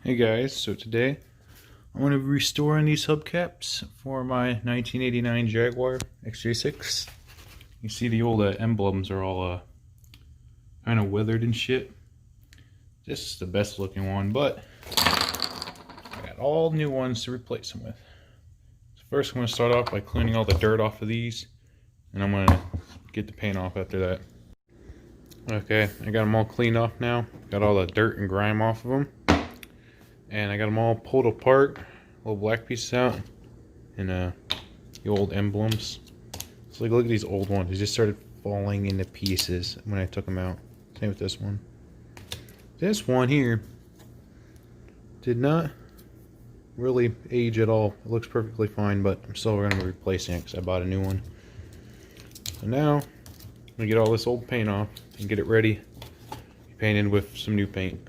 Hey guys, so today I'm going to be restoring these hubcaps for my 1989 Jaguar XJ6. You see the old emblems are all kind of weathered and shit. This is the best looking one, but I got all new ones to replace them with. So first I'm going to start off by cleaning all the dirt off of these, and I'm going to get the paint off after that. Okay, I got them all cleaned off now. Got all the dirt and grime off of them. And I got them all pulled apart, little black pieces out, and the old emblems. So look at these old ones. They just started falling into pieces when I took them out. Same with this one. This one here did not really age at all. It looks perfectly fine, but I'm still going to be replacing it because I bought a new one. So now I'm going to get all this old paint off and get it ready, painted with some new paint.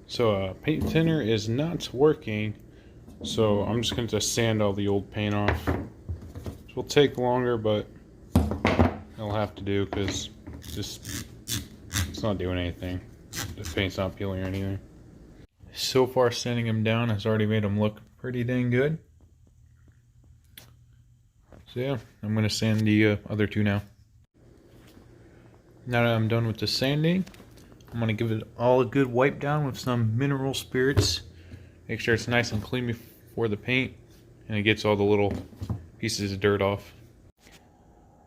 So paint thinner is not working, so I'm just going to sand all the old paint off. This will take longer, but it'll have to do because it's not doing anything. The paint's not peeling or anything. So far, sanding them down has already made them look pretty dang good. So yeah, I'm going to sand the other two now. Now that I'm done with the sanding, I'm going to give it all a good wipe down with some mineral spirits. Make sure it's nice and clean before the paint, and it gets all the little pieces of dirt off.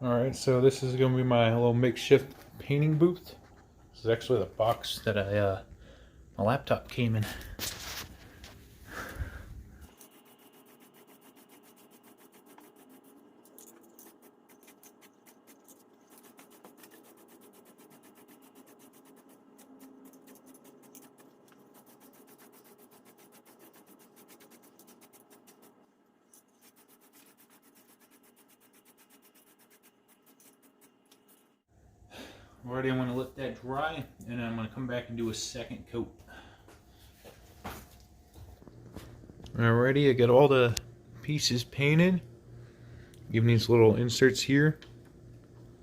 Alright, so this is going to be my little makeshift painting booth. This is actually the box that my laptop came in. Alrighty, I'm going to let that dry, and I'm going to come back and do a second coat. Alrighty, I got all the pieces painted. Even these little inserts here,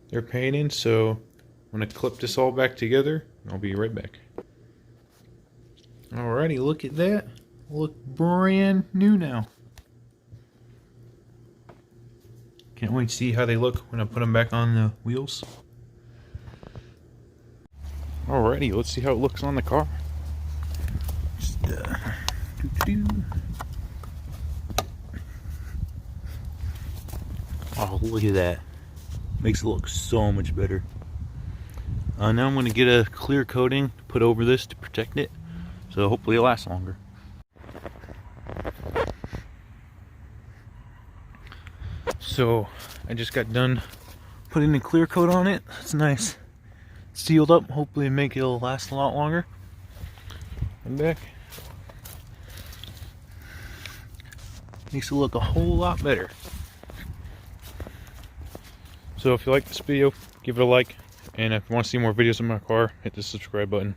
they're painted, so I'm going to clip this all back together, and I'll be right back. Alrighty, look at that. Look brand new now. Can't wait to see how they look when I put them back on the wheels. Alrighty, let's see how it looks on the car. Just, Oh, look at that. Makes it look so much better. Now I'm going to get a clear coating to put over this to protect it, so hopefully it'll last longer. So I just got done putting a clear coat on it. It's nice. Sealed up, hopefully make it'll last a lot longer. I'm back. Makes it look a whole lot better. So if you like this video, give it a like, and if you want to see more videos of my car, hit the subscribe button.